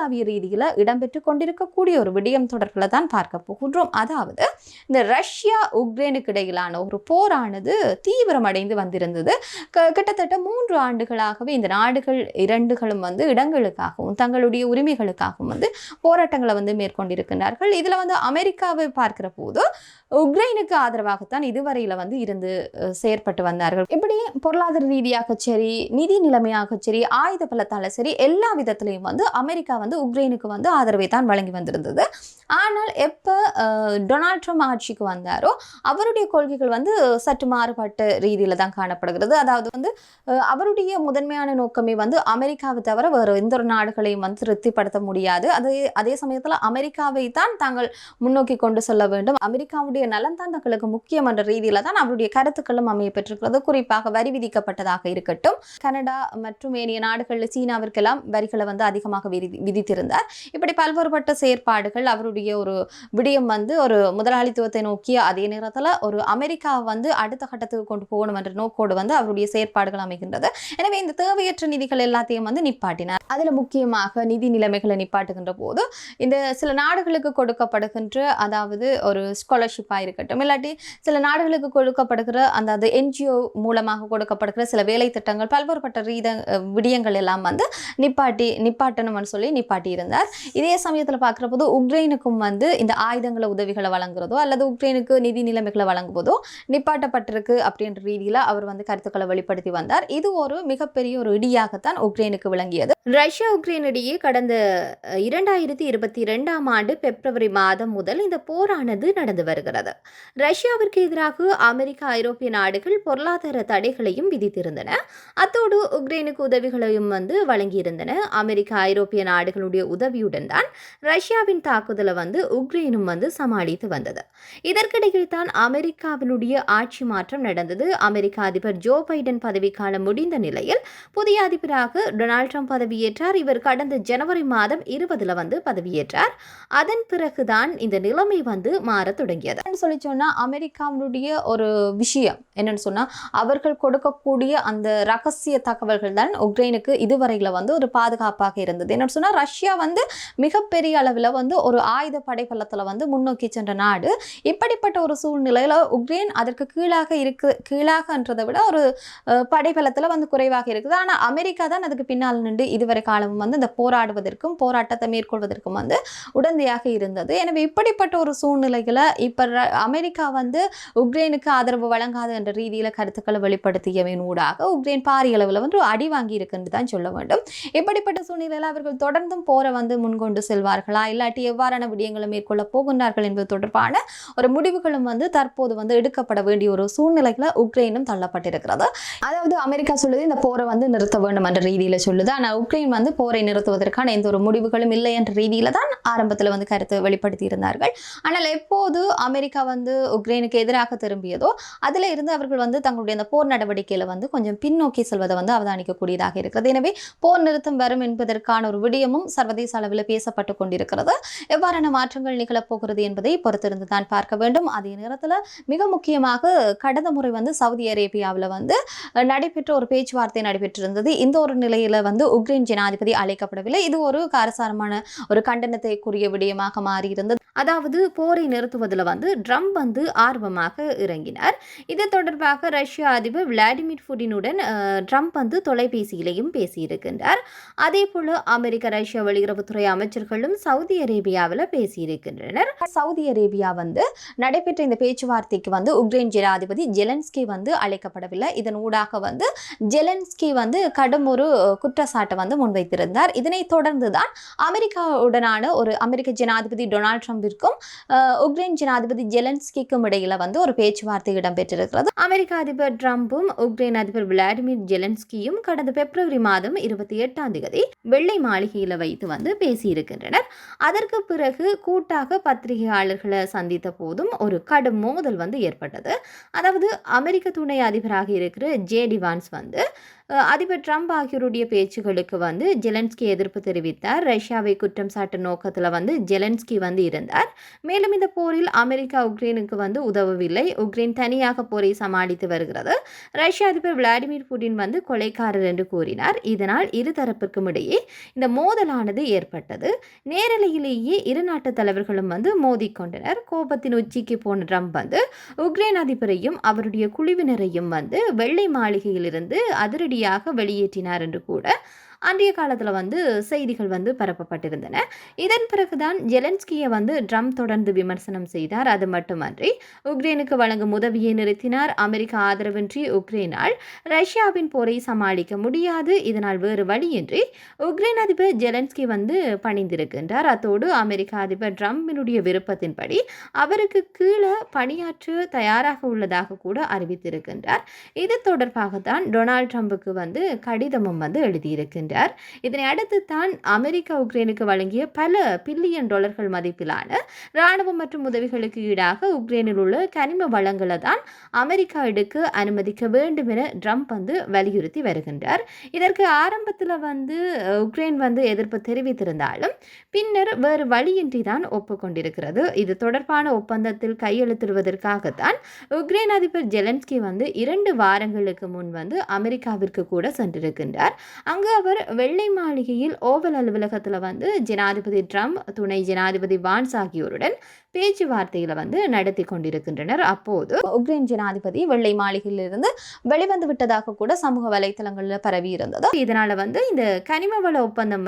உலகளாவிய ரீதியில் இடம்பெற்று கொண்டிருக்கக்கூடிய ஒரு விடயம் தொடர்பில் தான் பார்க்க போகின்றோம். அதாவது இந்த ரஷ்யா உக்ரைனுக்கு இடையிலான ஒரு போரானது தீவிரமடைந்து வந்திருந்தது. கிட்டத்தட்ட 3 ஆண்டுகளாகவே இந்த நாடுகள் இரண்டுகளும் வந்து இடங்களுக்காகவும் தங்களுடைய உரிமைகளுக்காகவும் வந்து போராட்டங்களை வந்து மேற்கொண்டிருக்கிறார்கள். இதில் வந்து அமெரிக்காவை பார்க்கிற போது உக்ரைனுக்கு ஆதரவாகத்தான் இதுவரையில் வந்து இருந்து செயற்பட்டு வந்தார்கள். இப்படி பொருளாதார ரீதியாக சரி, நிதி நிலைமையாக சரி, ஆயுத பலத்தால சரி, எல்லா விதத்திலையும் வந்து அமெரிக்கா வந்து உக்ரைனுக்கு வந்து ஆதரவை தான் வழங்கி வந்திருந்தது. ஆனால் எப்போ டொனால்ட் ட்ரம்ப் ஆட்சிக்கு வந்தாரோ அவருடைய கொள்கைகள் வந்து சற்று மாறுபட்ட ரீதியில் தான் காணப்படுகிறது. அதாவது வந்து அவருடைய முதன்மையான நோக்கமே வந்து அமெரிக்காவை தவிர வேறு எந்த ஒரு நாடுகளையும் வந்து திருப்திப்படுத்த முடியாது. அதே சமயத்தில் அமெரிக்காவை தான் தாங்கள் முன்னோக்கி கொண்டு செல்ல வேண்டும், அமெரிக்காவுடைய நலன் தான் தங்களுக்கு முக்கியம் என்ற ரீதியில் தான் அவருடைய கருத்துக்களும் அமைய பெற்றிருக்கிறது. குறிப்பாக வரி விதிக்கப்பட்டதாக இருக்கட்டும், கனடா மற்றும் ஏனைய நாடுகளில் சீனாவிற்கெல்லாம் வரிகளை வந்து அதிகமாக விதித்திருந்தார். இப்படி பல்வேறுபட்ட செயற்பாடுகள் அவருடைய ஒரு விடயம் வந்து ஒரு முதலாளித்துவத்தை நோக்கிய அதே நேரத்தில் ஒரு அமெரிக்காவை வந்து அடுத்த கட்டத்துக்கு கொண்டு போகணும் என்ற நோக்கோடு வந்து அவருடைய செயற்பாடுகள் அமைகின்றது. எனவே இந்த தேவையற்ற நிதிகள் எல்லாத்தையும் வந்து நிப்பாட்டினார். அதில் முக்கியமாக நிதி நிலைமைகளை நிப்பாட்டுகின்ற போது இந்த சில நாடுகளுக்கு கொடுக்கப்படுகின்ற, அதாவது ஒரு ஸ்காலர்ஷிப்பாக இருக்கட்டும், இல்லாட்டி சில நாடுகளுக்கு கொடுக்கப்படுகிற அந்த என்ஜிஓ மூலமாக கொடுக்கப்படுகிற சில வேலை திட்டங்கள், பல்வேறுபட்ட விடயங்கள் எல்லாம் வந்து நிப்பாட்டணும்னு சொல்லி நிப்பாட்டி இருந்தார். இதே சமயத்தில் பார்க்குற போது உக்ரைனுக்கும் வந்து இந்த ஆயுதங்களை உதவிகளை வழங்குறதோ அல்லது உக்ரைனுக்கு நிதி நிலைமைகளை வழங்குவதோ நிப்பாட்டப்பட்டிருக்கு அப்படின்ற ரீதியில் அவர் வந்து கருத்துக்களை வெளிப்படுத்தி வந்தார். இது ஒரு மிகப்பெரிய ஒரு இடியாகத்தான் உக்ரைனுக்கு விளங்கியது. ரஷ்யா உக்ரைன் இடையே கடந்த 2022ஆம் ஆண்டு பிப்ரவரி மாதம் முதல் இந்த போரானது நடந்து வருகிறது. ரஷ்யாவிற்கு எதிராக அமெரிக்கா, ஐரோப்பிய நாடுகள் பொருளாதார தடைகளையும் விதித்திருந்தன. அத்தோடு உக்ரைனுக்கு உதவிகளையும் வந்து வழங்கியிருந்தன. அமெரிக்கா, ஐரோப்பிய நாடுகளுடைய உதவியுடன் தான் ரஷ்யாவின் தாக்குதலை வந்து உக்ரைனும் வந்து சமாளித்து வந்தது. இதற்கிடையில் தான் அமெரிக்காவினுடைய ஆட்சி மாற்றம் நடந்தது. அமெரிக்க அதிபர் ஜோ பைடன் பதவிக்காலம் முடிந்த நிலையில் புதிய அதிபராக டொனால்ட் ட்ரம்ப் பதவியேற்றார். இவர் கடந்த ஜனவரி மாதம் 20 வந்து பதவியேற்றார். அதன் பிறகுதான் இந்த நிலைமை வந்து மாற தொடங்கியது. சொல்லி சொன்னா அமெரிக்காவினுடைய ஒரு விஷயம் என்னன்னு சொன்னா, அவர்கள் கொடுக்கக்கூடிய அந்த ரகசிய தகவல்கள் தான் உக்ரைனுக்கு இதுவரையில வந்து ஒரு பாதுகாப்பாக இருந்தது. என்னன்னு சொன்னா, ரஷ்யா வந்து மிகப்பெரிய அளவில் வந்து ஒரு ஆயுத படைபலத்தில் வந்து முன்னோக்கி சென்ற நாடு. இப்படிப்பட்ட ஒரு சூழ்நிலையில் உக்ரைன் அதற்கு கீழாகன்றதை விட ஒரு படைபலத்தில் வந்து குறைவாக இருக்குது. ஆனால் அமெரிக்கா தான் அதுக்கு பின்னால் நின்று இதுவரை காலமும் வந்து இந்த போராடுவதற்கும் போராட்டத்தை மேற்கொள்வதற்கும் வந்து உடந்தையாக இருந்தது. எனவே இப்படிப்பட்ட ஒரு சூழ்நிலைகளை இப்போ அமெரிக்கா வந்து உக்ரைனுக்கு ஆதரவு வழங்காது என்ற ரீதியில் கருத்துக்களை வெளிப்படுத்தியவின் ஊடாக உக்ரைன் பாரிய அளவில் வந்து அடி வாங்கி இருக்குன்னு தான் சொல்ல வேண்டும். இப்படிப்பட்ட சூழ்நிலையில் அவர்கள் தொடர்ந்தும் போரை வந்து முன்கொண்டு செல்வார்களா, இல்லாட்டி எவ்வாறான விடயங்களை மேற்கொள்ள போகின்றார்கள் என்பது தொடர்பான ஒரு முடிவுகளும் வந்து தற்போது வந்து எடுக்கப்பட வேண்டிய ஒரு சூழ்நிலைகளை உக்ரைனும் தள்ளப்பட்டிருக்கிறது. அதாவது அமெரிக்கா சொல்லுது இந்த போரை வந்து நிறுத்த வேண்டும் என்ற ரீதியில் சொல்லுது. ஆனால் உக்ரைன் வந்து போரை நிறுத்துவதற்கான எந்த ஒரு முடிவுகளும் இல்லை என்ற ரீதியில தான் ஆரம்பத்தில் வந்து கருத்து வெளிப்படுத்தி இருந்தார்கள். ஆனால் எப்போது அமெரிக்கா வந்து உக்ரைனுக்கு எதிராக திரும்பியதோ அதில் இருந்து அவர்கள் வந்து தங்களுடைய அந்த போர் நடவடிக்கையில் வந்து கொஞ்சம் பின்னோக்கி செல்வதை வந்து அவதானிக்கக்கூடியதாக இருக்கிறது. எனவே போர் நிறுத்தம் வரும் என்பதற்கான ஒரு விடயமும் சர்வதேச அளவில் பேசப்பட்டு கொண்டிருக்கிறது. எவ்வாறான மாற்றங்கள் நிகழப்போகிறது என்பதை பொறுத்திருந்து தான் பார்க்க வேண்டும். அதே நேரத்தில் மிக முக்கியமாக கடந்த முறை வந்து சவுதி அரேபியாவில் வந்து நடைபெற்ற ஒரு பேச்சுவார்த்தை நடைபெற்றிருந்தது. இந்த ஒரு நிலையில் வந்து உக்ரைன் ஜனாதிபதி அழைக்கப்படவில்லை. இது ஒரு காரசாரமான ஒரு கண்டனத்தைக்குரிய விடயமாக மாறியிருந்தது. அதாவது போரை நிறுத்துவதில் வந்து ட்ரம்ப் வந்து ஆர்வமாக இறங்கினார். இது தொடர்பாக ரஷ்ய அதிபர் விளாடிமிர் புடினுடன் ட்ரம்ப் வந்து தொலைபேசியிலையும் பேசியிருக்கின்றார். அதே போல அமெரிக்க, ரஷ்ய வெளியுறவுத்துறை அமைச்சர்களும் சவுதி அரேபியாவில் பேசியிருக்கின்றனர். சவுதி அரேபியா வந்து நடைபெற்ற இந்த பேச்சுவார்த்தைக்கு வந்து உக்ரைன் ஜனாதிபதி ஜெலன்ஸ்கி வந்து அழைக்கப்படவில்லை. இதன் ஊடாக வந்து ஜெலன்ஸ்கி வந்து கடும் ஒரு குற்றச்சாட்டை வந்து முன்வைத்திருந்தார். இதனை தொடர்ந்துதான் அமெரிக்காவுடனான ஒரு அமெரிக்க ஜனாதிபதி டொனால்ட் ட்ரம்பிற்கும் உக்ரைன் ஜனாதிபதி ஜெலன்ஸ்கிக்கும் இடையில வந்து ஒரு பேச்சுவார்த்தை இடம்பெற்றிருக்கிறது. அமெரிக்க அதிபர் ட்ரம்பும் உக்ரைன் அதிபர் விளாடிமிர் ஜெலன்ஸ்கியும் கடந்த பிப்ரவரி மாதம் 28ஆம் தேதி வெள்ளை மாளிகையில் வைத்து வந்து பேசியிருக்கின்றனர். அதற்கு பிறகு கூட்டாக பத்திரிகையாளர்களை சந்தித்த போதும் ஒரு கடும் மோதல் வந்து ஏற்பட்டது. அதாவது அமெரிக்க துணை அதிபராக இருக்கிற ஜேடி வான்ஸ் வந்து அதிபர் ட்ரம்ப் ஆகியோருடைய பேச்சுகளுக்கு வந்து ஜெலன்ஸ்கி எதிர்ப்பு தெரிவித்தார். ரஷ்யாவை குற்றம் சாட்டும் நோக்கத்தில் வந்து ஜெலன்ஸ்கி வந்து இருந்தார். மேலும் இந்த போரில் அமெரிக்கா உக்ரைனுக்கு வந்து உதவவில்லை. உக்ரைன் தனியாக போரை சமாளித்து வருகிறது. ரஷ்ய அதிபர் விளாடிமிர் புடின் வந்து கொலைக்காரர் என்று கூறினார். இதனால் இருதரப்பிற்கும் இடையே இடையே இந்த மோதலானது ஏற்பட்டது. நேரலையிலேயே இரு நாட்டு தலைவர்களும் மோதிக்கொண்டனர். கோபத்தின் உச்சிக்கு போன ட்ரம்ப் உக்ரைன் அதிபரையும் அவருடைய குழுவினரையும் வெள்ளை மாளிகையிலிருந்து அதிரடியாக வெளியேற்றினார் என்று கூட அன்றைய காலத்தில் செய்திகள் பரப்பப்பட்டிருந்தன. இதன் பிறகுதான் ஜெலன்ஸ்கியை ட்ரம்ப் தொடர்ந்து விமர்சனம் செய்தார். அது மட்டுமன்றி உக்ரைனுக்கு வழங்கும் உதவியை நிறுத்தினார். அமெரிக்க ஆதரவின்றி உக்ரைனால் ரஷ்யாவின் போரை சமாளிக்க முடியாது. இதனால் வேறு வழியின்றி உக்ரைன் அதிபர் ஜெலன்ஸ்கி பணிந்திருக்கின்றார். அத்தோடு அமெரிக்க அதிபர் ட்ரம்பினுடைய விருப்பத்தின்படி அவருக்கு கீழே பணியாற்ற தயாராக உள்ளதாக கூட அறிவித்திருக்கின்றார். இது தொடர்பாகத்தான் டொனால்ட் ட்ரம்புக்கு கடிதமும் எழுதியிருக்கின்றார். இதனை அடுத்து தான் அமெரிக்கா உக்ரைனுக்கு வழங்கிய பல பில்லியன் டாலர்கள் மதிப்பிலான ராணுவம் மற்றும் உதவிகளுக்கு ஈடாக உக்ரைனில் உள்ள கனிம வளங்களை தான் அமெரிக்கா எடுக்க அனுமதிக்க வேண்டும் என ட்ரம்ப் வலியுறுத்தி வருகின்றார். இதற்கு ஆரம்பத்தில் உக்ரைன் எதிர்ப்பு தெரிவித்திருந்தாலும் பின்னர் வேறு வழியின்றி தான் ஒப்புக்கொண்டிருக்கிறது. இது தொடர்பான ஒப்பந்தத்தில் கையெழுத்திடுவதற்காகத்தான் உக்ரைன் அதிபர் ஜெலன்ஸ்கி 2 வாரங்களுக்கு முன் அமெரிக்காவிற்கு கூட சென்றிருக்கின்றார். அங்கு அவர் வெள்ளை மாளிகையில் ஓவல் அலுவலகத்தில் ஜனாதிபதி ட்ரம்ப், துணை ஜனாதிபதி வான்ஸ் ஆகியோருடன் பேச்சுவார்த்தையில் நடத்தி கொண்டிருக்கின்றனர். அப்போது உக்ரைன் ஜனாதிபதி வெள்ளை மாளிகையிலிருந்து வெளிவந்து விட்டதாக கூட சமூக வலைத்தளங்களில் பரவி இருந்தது. இதனால இந்த கனிம வள ஒப்பந்தம்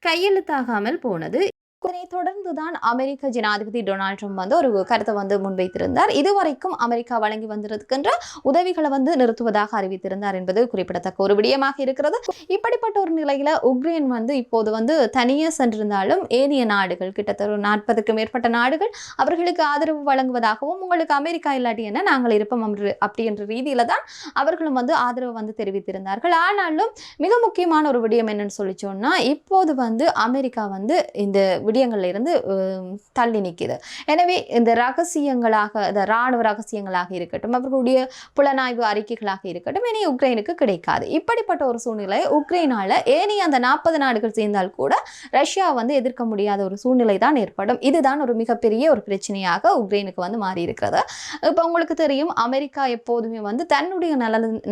கையெழுத்தாகாமல் போனது. இதனை தொடர்ந்துதான் அமெரிக்க ஜனாதிபதி டொனால்ட் ட்ரம்ப் ஒரு கருத்தை முன்வைத்திருந்தார். இதுவரைக்கும் அமெரிக்கா வழங்கி வந்திருக்கின்ற உதவிகளை நிறுத்துவதாக அறிவித்திருந்தார் என்பது குறிப்பிடத்தக்க ஒரு விடயமாக இருக்கிறது. இப்படிப்பட்ட ஒரு நிலையில உக்ரைன் இப்போது தனியே சென்றிருந்தாலும் ஏனைய நாடுகள் கிட்டத்தட்ட 40க்கும் மேற்பட்ட நாடுகள் அவர்களுக்கு ஆதரவு வழங்குவதாகவும், உங்களுக்கு அமெரிக்கா இல்லாட்டி என்ன நாங்கள் இருப்போம் அப்படி என்ற ரீதியில தான் அவர்களும் ஆதரவு தெரிவித்திருந்தார்கள். ஆனாலும் மிக முக்கியமான ஒரு விடயம் என்னன்னு சொல்லி சொன்னா, இப்போது அமெரிக்கா இந்த விடயங்கள்ல இருந்து தள்ளி நிற்குது. எனவே இந்த ரகசியங்களாக, இந்த ராணுவ ரகசியங்களாக இருக்கட்டும், அவர்களுடைய புலனாய்வு அறிக்கைகளாக இருக்கட்டும், இனி உக்ரைனுக்கு கிடைக்காது. இப்படிப்பட்ட ஒரு சூழ்நிலை உக்ரைனால ஏனைய அந்த 40 நாடுகள் சேர்ந்தால் கூட ரஷ்யா எதிர்க்க முடியாத ஒரு சூழ்நிலை தான் ஏற்படும். இதுதான் ஒரு மிகப்பெரிய ஒரு பிரச்சனையாக உக்ரைனுக்கு மாறி இருக்கிறது. இப்போ உங்களுக்கு தெரியும், அமெரிக்கா எப்போதுமே தன்னுடைய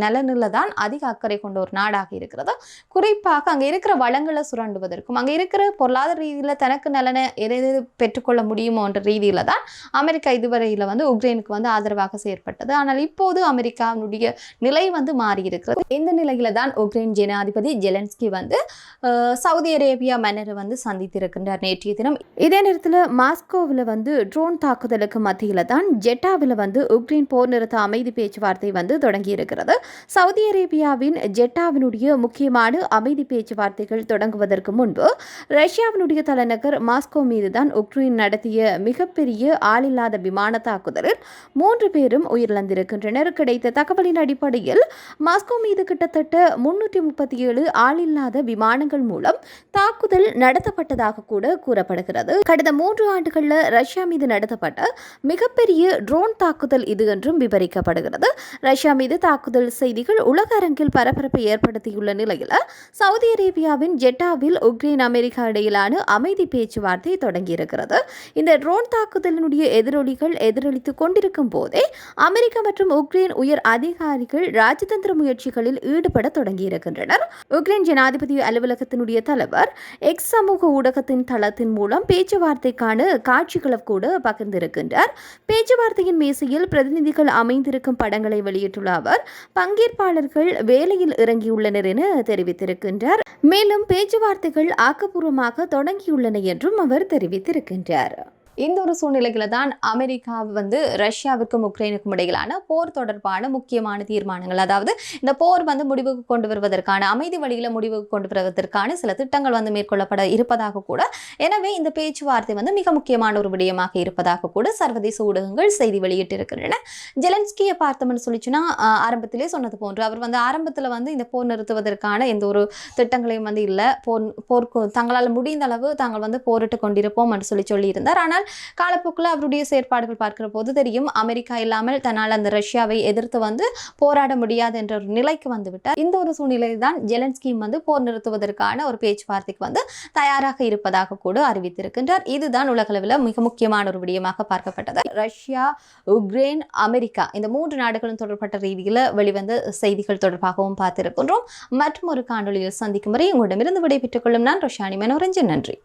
நலனில் தான் அதிக அக்கறை கொண்ட ஒரு நாடாக இருக்கிறது. குறிப்பாக அங்கே இருக்கிற வளங்களை சுரண்டுவதற்கும், அங்கே இருக்கிற பொருளாதார ரீதியில் தனக்கு நலனை எதை பெற்றுக்கொள்ள முடியுமோ என்ற ரீதியில தான் அமெரிக்கா இதுவரையில் உக்ரைனுக்கு ஆதரவாக செயற்பட்டது. ஆனால் இப்போது அமெரிக்காவுடைய நிலை மாறி இருக்கிறது. இந்த நிலையில தான் உக்ரைன் ஜனாதிபதி ஜெலன்ஸ்கி சவுதி அரேபியா மன்னரை சந்தித்திருக்கின்றார் நேற்றைய தினம். இதே நேரத்தில் மாஸ்கோவில் ட்ரோன் தாக்குதலுக்கு மத்தியில தான் ஜெட்டாவில் உக்ரைன் போர் நிறுத்த அமைதி பேச்சுவார்த்தை தொடங்கி இருக்கிறது. சவுதி அரேபியாவின் ஜெட்டாவினுடைய முக்கியமான அமைதி பேச்சுவார்த்தைகள் தொடங்குவதற்கு முன்பு ரஷ்யாவினுடைய தலைநகர் மாஸ்கோ மீதுதான் உக்ரைன் நடத்திய மிகப்பெரிய ஆளில்லாத விமான தாக்குதலில் 3 பேரும் உயிரிழந்திருக்கின்றனர். கிடைத்த தகவலின் அடிப்படையில் மாஸ்கோ மீது கிட்டத்தட்ட 337 ஆளில்லாத விமானங்கள் மூலம் தாக்குதல் நடத்தப்பட்டதாக கூட கூறப்படுகிறது. கடந்த 3 ஆண்டுகளில் ரஷ்யா மீது நடத்தப்பட்ட மிகப்பெரிய ட்ரோன் தாக்குதல் இது என்றும் விவரிக்கப்படுகிறது. ரஷ்யா மீது தாக்குதல் செய்திகள் உலக அரங்கில் பரபரப்பை ஏற்படுத்தியுள்ள நிலையில் சவுதி அரேபியாவின் ஜெட்டாவில் உக்ரைன் அமெரிக்கா இடையிலான அமைதி பேச்சுவார்த்தை தொடங்கியிருக்கிறது. இந்த ட்ரோன் தாக்குதலினுடைய எதிரொலிகள் எதிரொலித்துக் கொண்டிருக்கும் போதே அமெரிக்கா மற்றும் உக்ரைன் உயர் அதிகாரிகள் ராஜதந்திர முயற்சிகளில் ஈடுபட தொடங்கியிருக்கின்றனர். உக்ரைன் ஜனாதிபதி அலுவலகத்தினுடைய தலைவர் எக்ஸ் சமூக ஊடகத்தின் தளத்தின் மூலம் பேச்சுவார்த்தைக்கான காட்சிகளை கூட பகிர்ந்திருக்கின்றார். பேச்சுவார்த்தையின் மேசையில் பிரதிநிதிகள் அமைந்திருக்கும் படங்களை வெளியிட்டுள்ள அவர் பங்கேற்பாளர்கள் வேலையில் இறங்கியுள்ளனர் என தெரிவித்திருக்கின்றார். மேலும் பேச்சுவார்த்தைகள் ஆக்கப்பூர்வமாக தொடங்கியுள்ளன என்றும் அவர் தெரிவித்திருக்கின்றார். இந்த ஒரு சூழ்நிலையில தான் அமெரிக்கா ரஷ்யாவிற்கும் உக்ரைனுக்கும் இடையிலான போர் தொடர்பான முக்கியமான தீர்மானங்கள், அதாவது இந்த போர் முடிவுக்கு கொண்டு வருவதற்கான, அமைதி வழியில முடிவுக்கு கொண்டு வருவதற்கான சில திட்டங்கள் மேற்கொள்ளப்பட இருப்பதாக கூட, எனவே இந்த பேச்சுவார்த்தை மிக முக்கியமான ஒரு விடயமாக இருப்பதாக கூட சர்வதேச ஊடகங்கள் செய்தி வெளியிட்டிருக்கின்றன. ஜெலன்ஸ்கியை பார்த்தோம்னு சொல்லிச்சுன்னா, ஆரம்பத்திலே சொன்னது போன்று அவர் ஆரம்பத்தில் இந்த போர் நிறுத்துவதற்கான எந்த ஒரு திட்டங்களையும் இல்லை, போருக்கு தங்களால் முடிந்த அளவு தாங்கள் போரிட்டு கொண்டிருப்போம் என்று சொல்லியிருந்தார். ஆனால் காலப்போக்கில் அவருடைய செயற்பாடுகள் பார்க்கிற போது தெரியும் அமெரிக்கா இல்லாமல் தன்னால் அந்த ரஷ்யாவை எதிர்த்து வந்து போராட முடியாது என்ற ஒரு நிலைக்கு வந்துவிட்டார். இந்த ஒரு சூழ்நிலையில் தான் ஜெலன்ஸ்கியும் வந்து போர் நிறுத்துவதற்கான ஒரு பேச்சுவார்த்தைக்கு வந்து தயாராக இருப்பதாக கூட அறிவித்திருக்கின்றார். இதுதான் உலகளவில் மிக முக்கியமான ஒரு விடயமாக பார்க்கப்பட்டது. ரஷ்யா, உக்ரைன், அமெரிக்கா இந்த 3 நாடுகளும் தொடர்பட்ட ரீதியில் வெளிவந்த செய்திகள் தொடர்பாகவும் பார்த்திருக்கின்றோம். மற்றும் ஒரு காணொலியில் சந்திக்கும் வரை உங்களிடமிருந்து விடைபெற்றுக் கொள்ளும் நான் ரோஷானி மனோரஞ்சன். நன்றி.